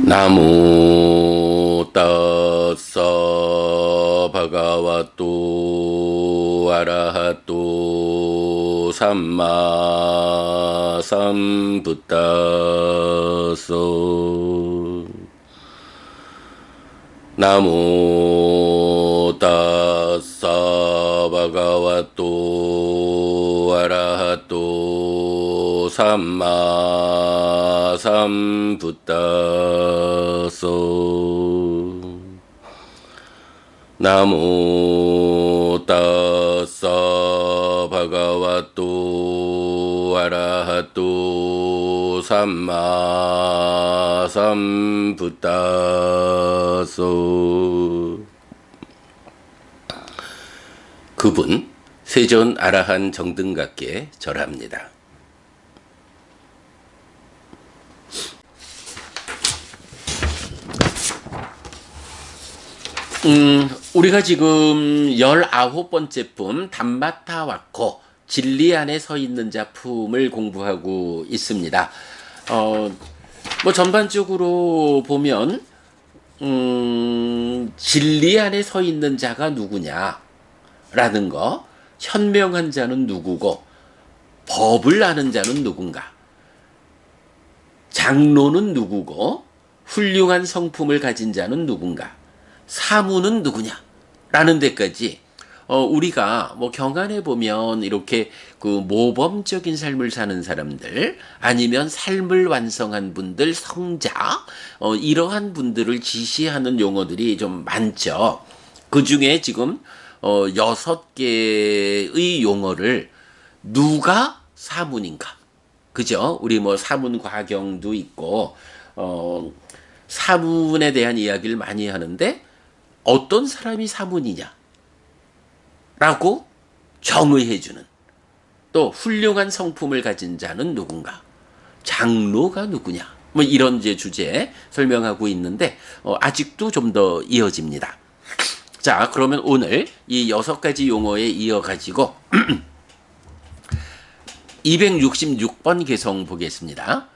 나무 따사 바가와또 아라하또 삼마 삼부따소 나무 따사 바가와또 아라하또 삼마 삼부따소 나무 따사 바가와또 아라하또 삼마 삼부따소. 그분 세존 아라한 정등각께 절합니다. 우리가 지금 19번째 품 담마타 와코 진리 안에 서 있는 자 품을 공부하고 있습니다. 뭐 전반적으로 보면 진리 안에 서 있는 자가 누구냐라는 거, 현명한 자는 누구고 법을 아는 자는 누군가, 장로는 누구고 훌륭한 성품을 가진 자는 누군가, 사무는 누구냐 라는 데까지 우리가 뭐 경안에 보면 이렇게 그 모범적인 삶을 사는 사람들, 아니면 삶을 완성한 분들, 성자, 이러한 분들을 지시하는 용어들이 좀 많죠. 그 중에 지금 6개의 용어를 누가 사문인가, 그죠? 우리 뭐 사문과경도 있고 사문에 대한 이야기를 많이 하는데, 어떤 사람이 사문이냐 라고 정의해주는, 또 훌륭한 성품을 가진 자는 누군가, 장로가 누구냐, 뭐 이런 이제 주제 설명하고 있는데 아직도 좀 더 이어집니다. 자, 그러면 오늘 이 6가지 용어에 이어가지고 266번 개성 보겠습니다.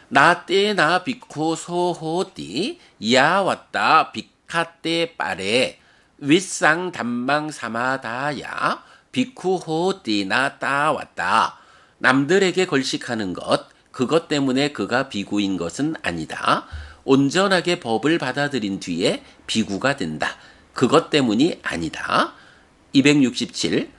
나때 나 비코 소호띠 야 왔다 비카때 빠레 윗상 담망 사마다야 비쿠호띠 나 따 왔다. 남들에게 걸식하는 것, 그것 때문에 그가 비구인 것은 아니다. 온전하게 법을 받아들인 뒤에 비구가 된다. 그것 때문이 아니다. 267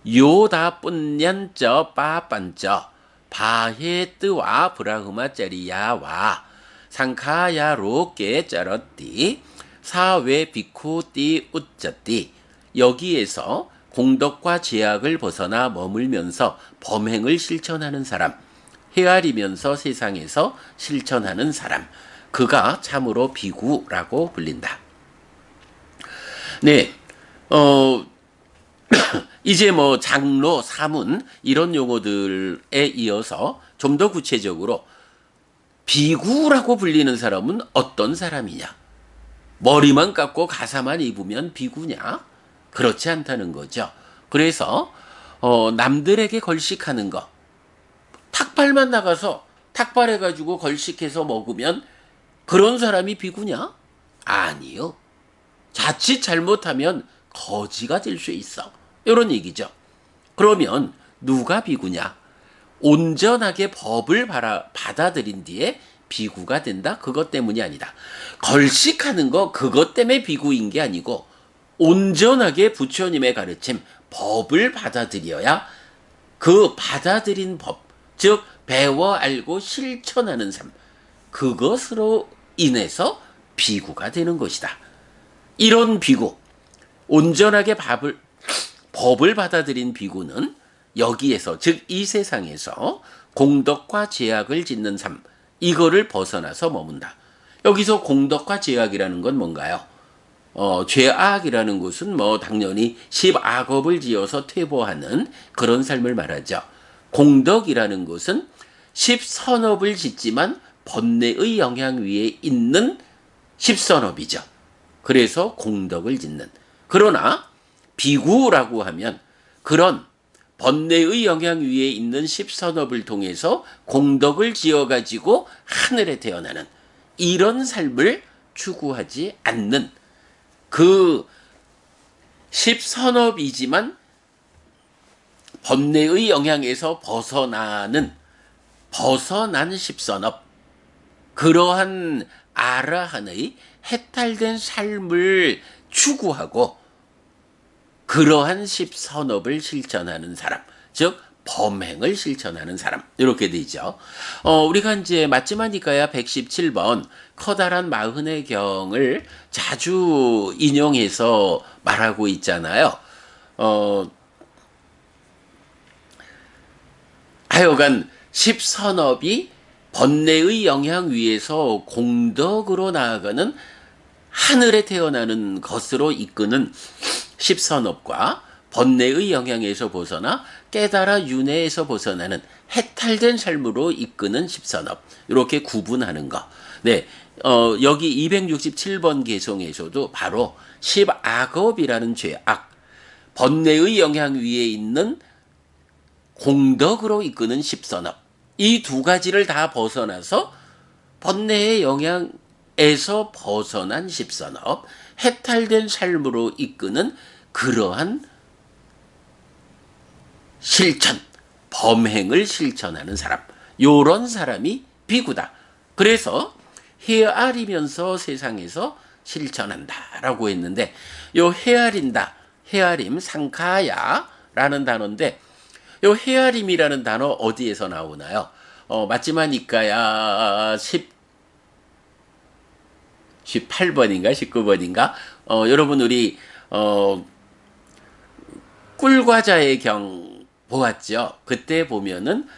요다 뿐년쩌 빠빤쩌 바해 뜨와 브라흐마 짜리야와 상카야 로께 짜러띠 사회 비쿠띠 우쩌띠. 여기에서 공덕과 제약을 벗어나 머물면서 범행을 실천하는 사람, 헤아리면서 세상에서 실천하는 사람, 그가 참으로 비구라고 불린다. 네, 이제 뭐 장로, 사문 이런 용어들에 이어서 좀 더 구체적으로 비구라고 불리는 사람은 어떤 사람이냐? 머리만 깎고 가사만 입으면 비구냐? 그렇지 않다는 거죠. 그래서 남들에게 걸식하는 거, 탁발만 나가서 탁발해가지고 걸식해서 먹으면 그런 사람이 비구냐? 아니요. 자칫 잘못하면 거지가 될 수 있어. 이런 얘기죠. 그러면 누가 비구냐? 온전하게 법을 받아들인 뒤에 비구가 된다? 그것 때문이 아니다. 걸식하는 거 그것 때문에 비구인 게 아니고, 온전하게 부처님의 가르침, 법을 받아들여야 그 받아들인 법, 즉 배워 알고 실천하는 삶, 그것으로 인해서 비구가 되는 것이다. 이런 비구, 온전하게 법을 받아들인 비구는 여기에서, 즉 이 세상에서 공덕과 제약을 짓는 삶, 이거를 벗어나서 머문다. 여기서 공덕과 제약이라는 건 뭔가요? 죄악이라는 것은 뭐 당연히 10악업을 지어서 퇴보하는 그런 삶을 말하죠. 공덕이라는 것은 10선업을 짓지만 번뇌의 영향 위에 있는 10선업이죠. 그래서 공덕을 짓는. 그러나 비구라고 하면 그런 번뇌의 영향 위에 있는 10선업을 통해서 공덕을 지어가지고 하늘에 태어나는, 이런 삶을 추구하지 않는 그 십선업이지만 번뇌의 영향에서 벗어난 십선업, 그러한 아라한의 해탈된 삶을 추구하고 그러한 십선업을 실천하는 사람, 즉 범행을 실천하는 사람, 이렇게 되죠. 우리가 이제 맞지마니까야 117번 커다란 마흔의 경을 자주 인용해서 말하고 있잖아요. 하여간 십선업이 번뇌의 영향 위에서 공덕으로 나아가는 하늘에 태어나는 것으로 이끄는 십선업과 번뇌의 영향에서 벗어나 깨달아 윤회에서 벗어나는 해탈된 삶으로 이끄는 십선업, 이렇게 구분하는 거. 네, 여기 267번 개송에서도 바로 십악업이라는 죄악, 번뇌의 영향 위에 있는 공덕으로 이끄는 십선업, 이 두 가지를 다 벗어나서 번뇌의 영향에서 벗어난 십선업, 해탈된 삶으로 이끄는 그러한 실천, 범행을 실천하는 사람, 요런 사람이 비구다. 그래서 헤아리면서 세상에서 실천한다라고 했는데, 요 헤아린다, 헤아림, 상카야라는 단어인데, 요 헤아림이라는 단어 어디에서 나오나요? 맞지마니까야 18번인가 19번인가? 여러분 우리 꿀과자의 경 보았죠? 그때 보면은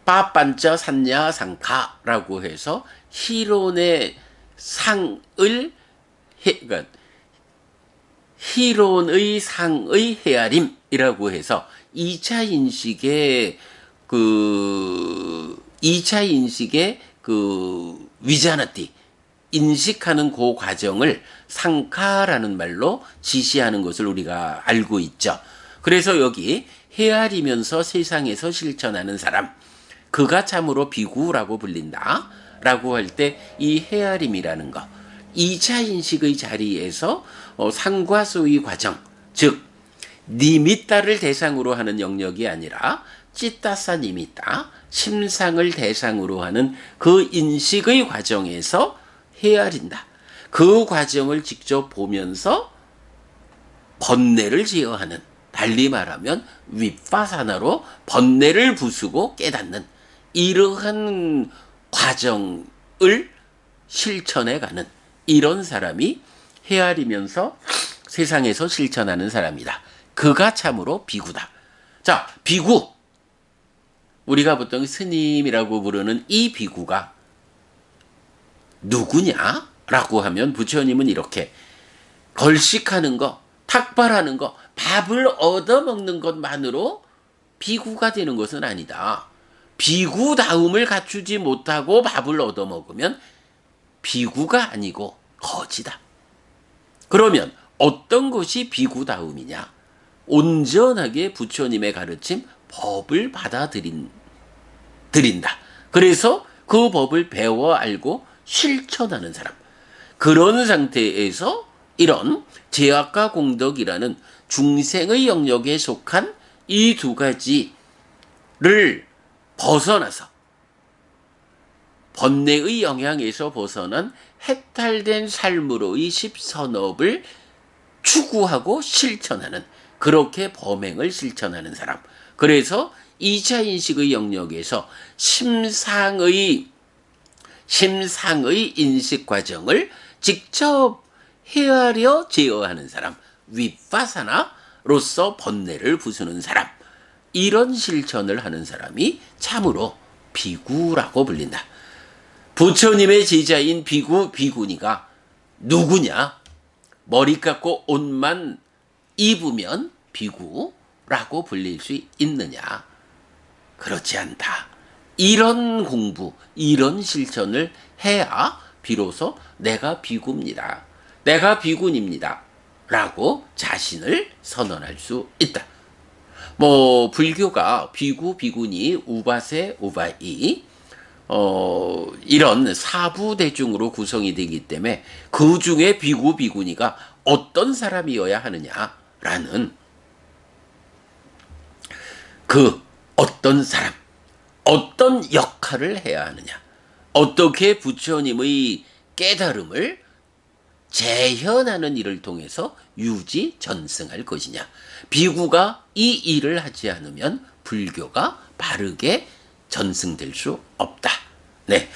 빠빤쩌 산야 상카라고 해서 희론의 상을 그러니까 희론의 상의 헤아림이라고 해서 2차 인식의 위자나띠, 인식하는 그 과정을 상카라는 말로 지시하는 것을 우리가 알고 있죠. 그래서 여기 헤아리면서 세상에서 실천하는 사람, 그가 참으로 비구라고 불린다 라고 할 때 이 헤아림이라는 것, 2차 인식의 자리에서 상과 소의 과정, 즉 니미따를 대상으로 하는 영역이 아니라 찌따사 니미따, 심상을 대상으로 하는 그 인식의 과정에서 헤아린다. 그 과정을 직접 보면서 번뇌를 제어하는, 달리 말하면 윗파사나로 번뇌를 부수고 깨닫는 이러한 과정을 실천해가는 이런 사람이 헤아리면서 세상에서 실천하는 사람이다. 그가 참으로 비구다. 자, 비구. 우리가 보통 스님이라고 부르는 이 비구가 누구냐라고 하면 부처님은 이렇게 걸식하는 거, 탁발하는 거, 밥을 얻어먹는 것만으로 비구가 되는 것은 아니다. 비구다움을 갖추지 못하고 밥을 얻어먹으면 비구가 아니고 거지다. 그러면 어떤 것이 비구다움이냐? 온전하게 부처님의 가르침, 법을 받아들인다. 그래서 그 법을 배워 알고 실천하는 사람. 그런 상태에서 이런 제약과 공덕이라는 중생의 영역에 속한 이 두 가지를 벗어나서 번뇌의 영향에서 벗어난 해탈된 삶으로의 십선업을 추구하고 실천하는, 그렇게 범행을 실천하는 사람. 그래서 2차 인식의 영역에서 심상의 인식 과정을 직접 헤아려 제어하는 사람, 윗파사나로서 번뇌를 부수는 사람, 이런 실천을 하는 사람이 참으로 비구라고 불린다. 부처님의 제자인 비구니가 누구냐? 머리 깎고 옷만 입으면 비구라고 불릴 수 있느냐? 그렇지 않다. 이런 공부, 이런 실천을 해야 비로소 내가 비구입니다. 내가 비구입니다. 라고 자신을 선언할 수 있다. 불교가 비구, 비구니, 우바세, 우바이, 이런 사부 대중으로 구성이 되기 때문에 그 중에 비구 비구니가 어떤 사람이어야 하느냐라는 그 어떤 사람, 어떤 역할을 해야 하느냐, 어떻게 부처님의 깨달음을 재현하는 일을 통해서 유지 전승할 것이냐. 비구가 이 일을 하지 않으면 불교가 바르게 전승될 수 없다. 네,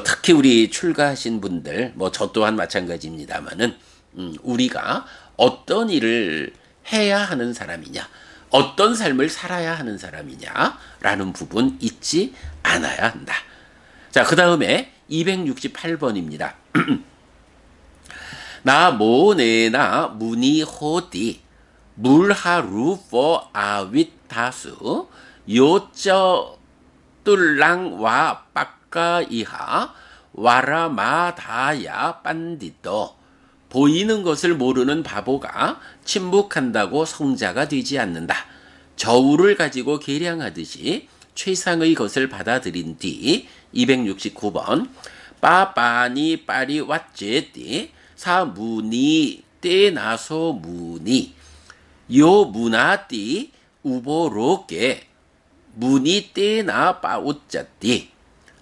특히 우리 출가하신 분들, 뭐 저 또한 마찬가지입니다만은 우리가 어떤 일을 해야 하는 사람이냐, 어떤 삶을 살아야 하는 사람이냐라는 부분 잊지 않아야 한다. 자, 그 다음에 268번입니다. 나 모네나 무니호디 물하루포 아윗다수 요쩌 뚫랑와 빡가이하 와라마다야 빤디또. 보이는 것을 모르는 바보가 침묵한다고 성자가 되지 않는다. 저울을 가지고 계량하듯이 최상의 것을 받아들인 뒤 269번 빠빠니 빠리 왓제띠 사무니 떼나소 무니 요 무나띠 우보로게 무니 떼나 빠웃자띠.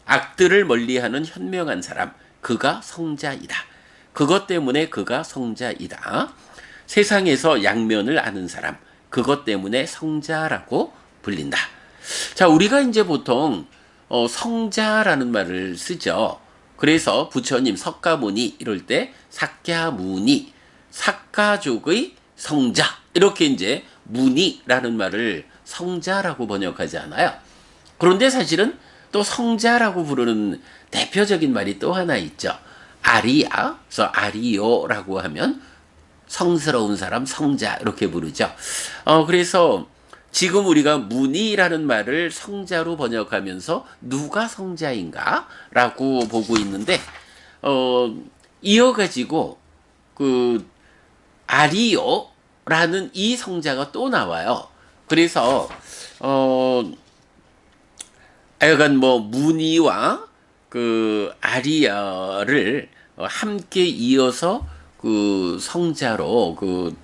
악들을 멀리하는 현명한 사람, 그가 성자이다. 그것 때문에 그가 성자이다. 세상에서 양면을 아는 사람, 그것 때문에 성자라고 불린다. 자, 우리가 이제 보통 성자라는 말을 쓰죠. 그래서 부처님 석가모니 이럴 때 삭갸무니, 삭가족의 성자, 이렇게 이제 무니라는 말을 성자라고 번역하지 않아요. 그런데 사실은 또 성자라고 부르는 대표적인 말이 또 하나 있죠. 아리야, 그래서 아리요라고 하면 성스러운 사람, 성자 이렇게 부르죠. 그래서 지금 우리가 무니라는 말을 성자로 번역하면서 누가 성자인가라고 보고 있는데 이어가지고 그 아리요라는 이 성자가 또 나와요. 그래서 하여간 뭐 무니와 그 아리야를 함께 이어서 그 성자로 그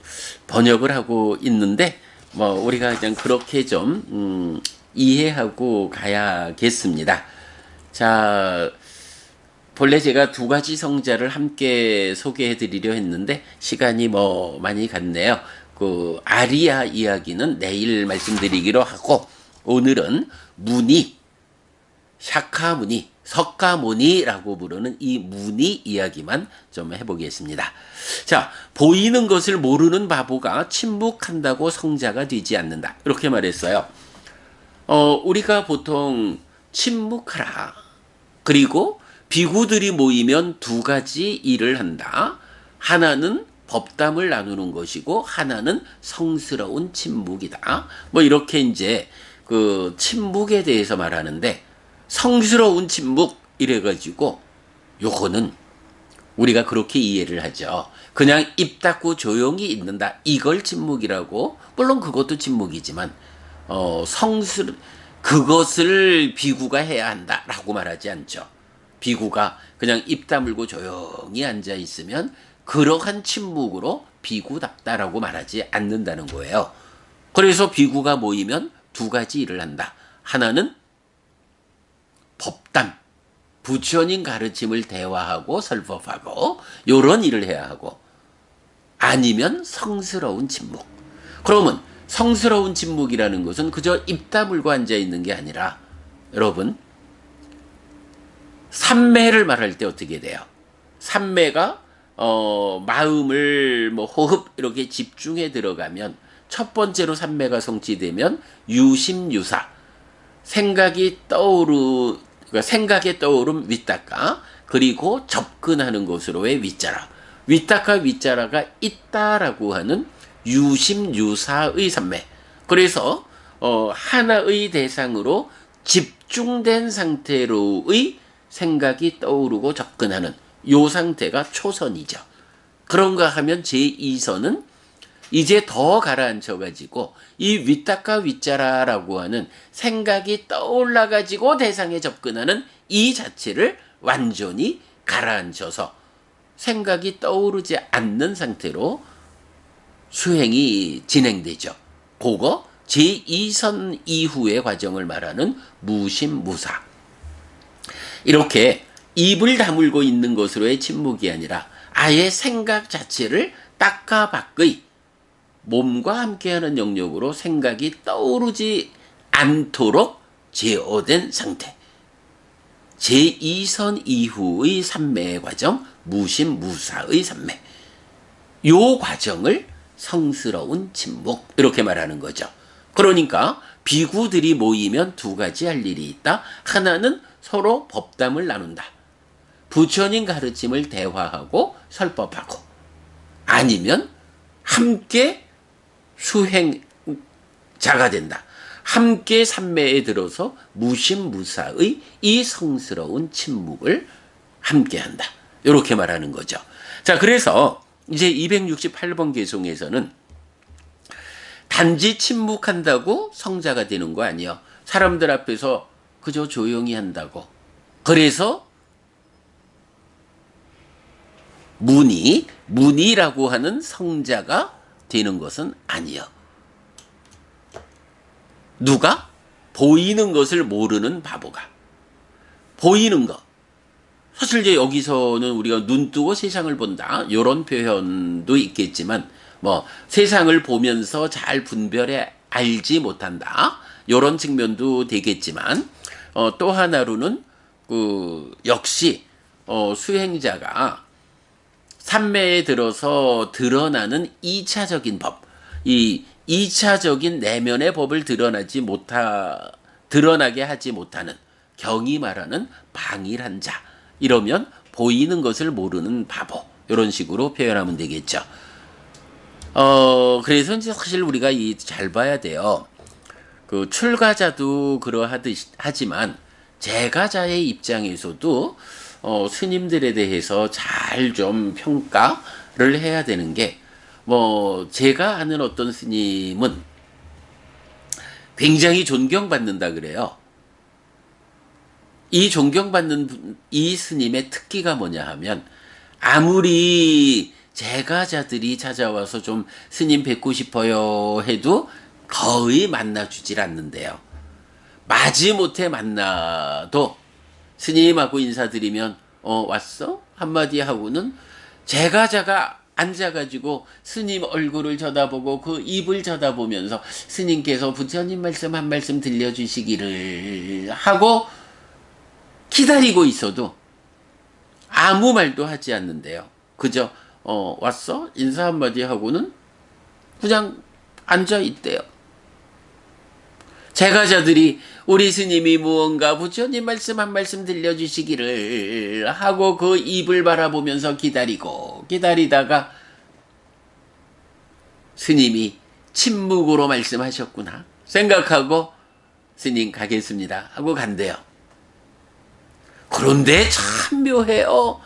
번역을 하고 있는데 뭐 우리가 그냥 그렇게 좀 이해하고 가야겠습니다. 자, 본래 제가 두 가지 성자를 함께 소개해 드리려 했는데 시간이 뭐 많이 갔네요. 그 아리야 이야기는 내일 말씀드리기로 하고 오늘은 무니, 샤카무니, 석가모니라고 부르는 이 무니 이야기만 좀 해보겠습니다. 자, 보이는 것을 모르는 바보가 침묵한다고 성자가 되지 않는다. 이렇게 말했어요. 우리가 보통 침묵하라. 그리고 비구들이 모이면 두 가지 일을 한다. 하나는 법담을 나누는 것이고 하나는 성스러운 침묵이다. 뭐 이렇게 이제 그 침묵에 대해서 말하는데 성스러운 침묵 이래가지고 요거는 우리가 그렇게 이해를 하죠. 그냥 입 닫고 조용히 있는다. 이걸 침묵이라고. 물론 그것도 침묵이지만 그것을 비구가 해야 한다라고 말하지 않죠. 비구가 그냥 입 다물고 조용히 앉아 있으면 그러한 침묵으로 비구답다라고 말하지 않는다는 거예요. 그래서 비구가 모이면 두 가지 일을 한다. 하나는 법담, 부처님 가르침을 대화하고 설법하고 요런 일을 해야 하고 아니면 성스러운 침묵. 그러면 성스러운 침묵이라는 것은 그저 입 다물고 앉아 있는 게 아니라 여러분 삼매를 말할 때 어떻게 돼요? 삼매가 마음을 뭐 호흡 이렇게 집중해 들어가면 첫 번째로 삼매가 성취되면 유심유사 생각에 떠오른 윗닦아 그리고 접근하는 것으로의 윗자라. 윗닦아 윗자라가 있다라고 하는 유심유사의 삼매. 그래서 하나의 대상으로 집중된 상태로의 생각이 떠오르고 접근하는 요 상태가 초선이죠. 그런가 하면 제2선은 이제 더 가라앉혀가지고 이 위따까 위짜라라고 하는 생각이 떠올라가지고 대상에 접근하는 이 자체를 완전히 가라앉혀서 생각이 떠오르지 않는 상태로 수행이 진행되죠. 그거 제2선 이후의 과정을 말하는 무심무사. 이렇게 입을 다물고 있는 것으로의 침묵이 아니라 아예 생각 자체를 닦아박의 몸과 함께하는 영역으로 생각이 떠오르지 않도록 제어된 상태. 제2선 이후의 삼매의 과정, 무심무사의 삼매. 요 과정을 성스러운 침묵 이렇게 말하는 거죠. 그러니까 비구들이 모이면 두 가지 할 일이 있다. 하나는 서로 법담을 나눈다. 부처님 가르침을 대화하고 설법하고, 아니면 함께 수행자가 된다. 함께 삼매에 들어서 무심무사의 이 성스러운 침묵을 함께한다. 이렇게 말하는 거죠. 자, 그래서 이제 268번 개송에서는 단지 침묵한다고 성자가 되는 거 아니에요. 사람들 앞에서 그저 조용히 한다고. 그래서 문이라고 하는 성자가 되는 것은 아니에요. 누가? 보이는 것을 모르는 바보가. 보이는 것. 사실 이제 여기서는 우리가 눈 뜨고 세상을 본다. 이런 표현도 있겠지만, 뭐, 세상을 보면서 잘 분별해 알지 못한다. 이런 측면도 되겠지만, 또 하나로는, 역시, 수행자가 삼매에 들어서 드러나는 2차적인 법, 이 2차적인 내면의 법을 드러나게 하지 못하는, 경이 말하는 방일한 자. 이러면 보이는 것을 모르는 바보. 이런 식으로 표현하면 되겠죠. 그래서 이제 사실 우리가 잘 봐야 돼요. 출가자도 하지만, 재가자의 입장에서도, 스님들에 대해서 잘 좀 평가를 해야 되는 게, 제가 아는 어떤 스님은 굉장히 존경받는다 그래요. 이 존경받는 이 스님의 특기가 뭐냐 하면, 아무리 재가자들이 찾아와서 좀 스님 뵙고 싶어요 해도 거의 만나주질 않는데요. 마지못해 만나도 스님하고 인사드리면 왔어? 한마디 하고는 재가자가 앉아가지고 스님 얼굴을 쳐다보고 그 입을 쳐다보면서 스님께서 부처님 말씀 한 말씀 들려주시기를 하고 기다리고 있어도 아무 말도 하지 않는데요. 그저 왔어? 인사 한마디 하고는 그냥 앉아있대요. 재가자들이 우리 스님이 무언가 부처님 말씀 한 말씀 들려주시기를 하고 그 입을 바라보면서 기다리다가 스님이 침묵으로 말씀하셨구나 생각하고 스님 가겠습니다 하고 간대요. 그런데 참 묘해요.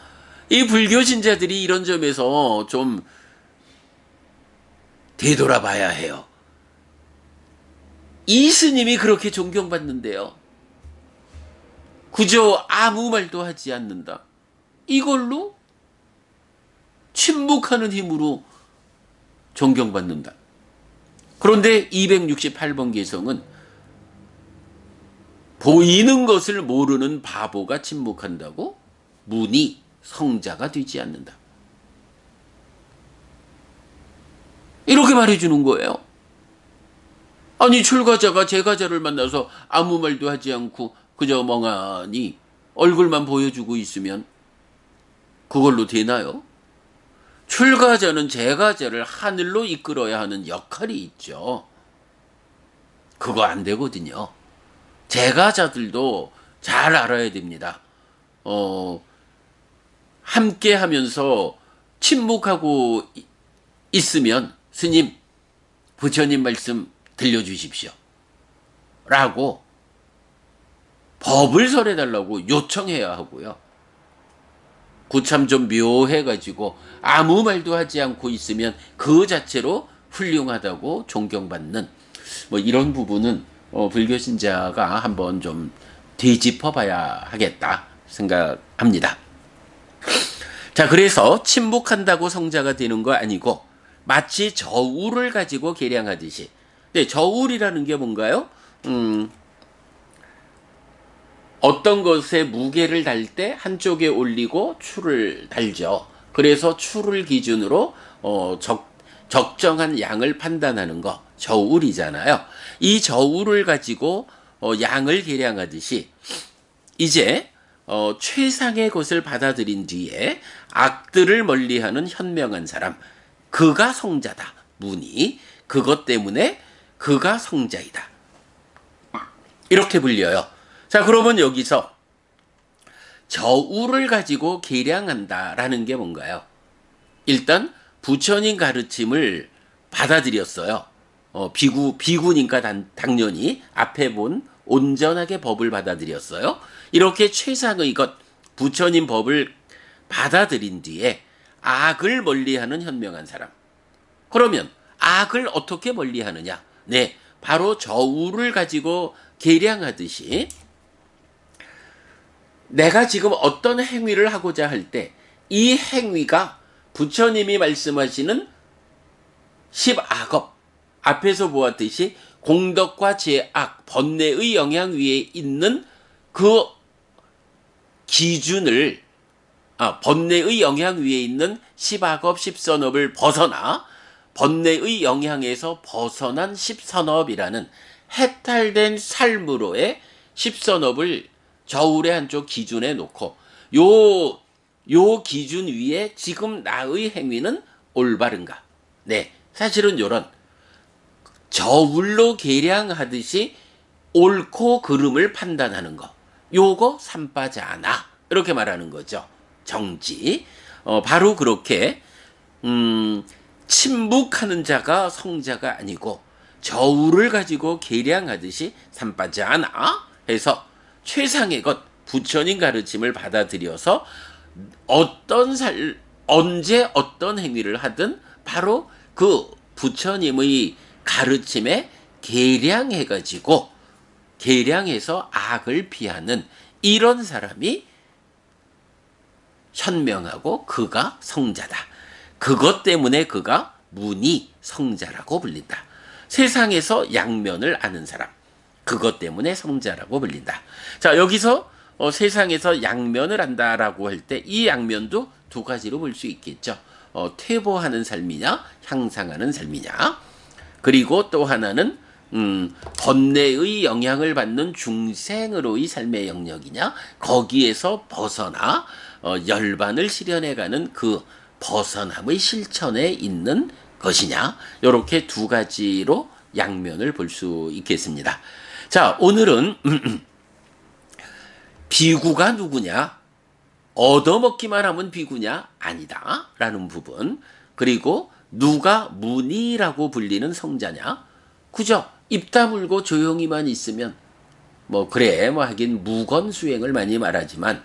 이 불교 신자들이 이런 점에서 좀 되돌아봐야 해요. 이 스님이 그렇게 존경받는데요. 그저 아무 말도 하지 않는다. 이걸로 침묵하는 힘으로 존경받는다. 그런데 268번 개성은 보이는 것을 모르는 바보가 침묵한다고 문이 성자가 되지 않는다. 이렇게 말해주는 거예요. 아니 출가자가 재가자를 만나서 아무 말도 하지 않고 그저 멍하니 얼굴만 보여주고 있으면 그걸로 되나요? 출가자는 재가자를 하늘로 이끌어야 하는 역할이 있죠. 그거 안 되거든요. 재가자들도 잘 알아야 됩니다. 함께 하면서 침묵하고 있으면 스님, 부처님 말씀 들려주십시오. 라고 법을 설해달라고 요청해야 하고요. 구참 좀 묘해가지고 아무 말도 하지 않고 있으면 그 자체로 훌륭하다고 존경받는 뭐 이런 부분은 불교 신자가 한번 좀 되짚어봐야 하겠다 생각합니다. 자, 그래서 침묵한다고 성자가 되는 거 아니고 마치 저울을 가지고 계량하듯이. 네, 저울이라는 게 뭔가요? 어떤 것에 무게를 달 때 한쪽에 올리고 추를 달죠. 그래서 추를 기준으로 적정한 양을 판단하는 거, 저울이잖아요. 이 저울을 가지고 양을 계량하듯이 이제 최상의 것을 받아들인 뒤에 악들을 멀리하는 현명한 사람, 그가 성자다. 문이 그것 때문에 그가 성자이다. 이렇게 불려요. 자, 그러면 여기서 저울을 가지고 계량한다라는 게 뭔가요? 일단 부처님 가르침을 받아들였어요. 비구니까 당연히 앞에 본 온전하게 법을 받아들였어요. 이렇게 최상의 것, 부처님 법을 받아들인 뒤에 악을 멀리하는 현명한 사람. 그러면 악을 어떻게 멀리하느냐? 네, 바로 저울을 가지고 계량하듯이 내가 지금 어떤 행위를 하고자 할 때 이 행위가 부처님이 말씀하시는 10악업, 앞에서 보았듯이 공덕과 제악, 번뇌의 영향 위에 있는 그 기준을, 번뇌의 영향 위에 있는 10악업, 10선업을 벗어나 번뇌의 영향에서 벗어난 10선업이라는 해탈된 삶으로의 10선업을 저울의 한쪽 기준에 놓고 요 기준 위에 지금 나의 행위는 올바른가? 네, 사실은 요런 저울로 계량하듯이 옳고 그름을 판단하는 거, 요거 삼바자나 이렇게 말하는 거죠. 정지. 바로 그렇게 침묵하는 자가 성자가 아니고 저울을 가지고 계량하듯이 삼바자나 해서 최상의 것, 부처님 가르침을 받아들여서 언제 어떤 행위를 하든 바로 그 부처님의 가르침에 계량해서 악을 피하는 이런 사람이 현명하고 그가 성자다. 그것 때문에 그가 문이 성자라고 불린다. 세상에서 양면을 아는 사람. 그것 때문에 성자라고 불린다. 자, 여기서 세상에서 양면을 안다라고 할 때 이 양면도 두 가지로 볼 수 있겠죠. 퇴보하는 삶이냐, 향상하는 삶이냐. 그리고 또 하나는 번뇌의 영향을 받는 중생으로의 삶의 영역이냐, 거기에서 벗어나 열반을 실현해가는 그 벗어남의 실천에 있는 것이냐. 이렇게 두 가지로 양면을 볼 수 있겠습니다. 자, 오늘은 비구가 누구냐? 얻어먹기만 하면 비구냐? 아니다. 라는 부분. 그리고 누가 문이라고 불리는 성자냐? 그죠? 입 다물고 조용히만 있으면 그래 하긴 무건수행을 많이 말하지만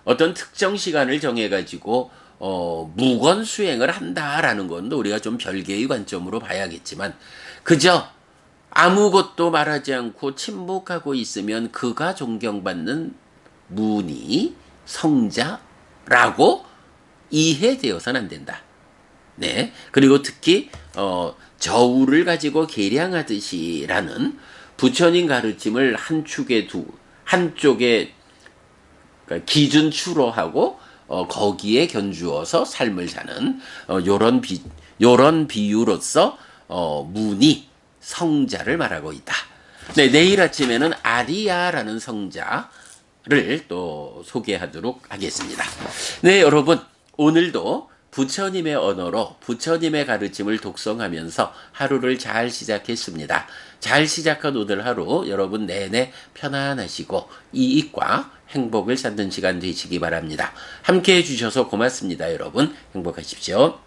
어떤 특정 시간을 정해가지고 무건수행을 한다라는 건 우리가 좀 별개의 관점으로 봐야겠지만 그저 아무것도 말하지 않고 침묵하고 있으면 그가 존경받는 문이 성자라고 이해되어서는 안 된다. 네. 그리고 특히 저울을 가지고 계량하듯이라는 부처님 가르침을 한쪽에 기준추로 하고 거기에 견주어서 삶을 사는 요런 비유로서 문이 성자를 말하고 있다. 네, 내일 아침에는 아리야라는 성자를 또 소개하도록 하겠습니다. 네, 여러분, 오늘도 부처님의 언어로 부처님의 가르침을 독송하면서 하루를 잘 시작했습니다. 잘 시작한 오늘 하루 여러분 내내 편안하시고 이익과 행복을 찾는 시간 되시기 바랍니다. 함께해 주셔서 고맙습니다. 여러분, 행복하십시오.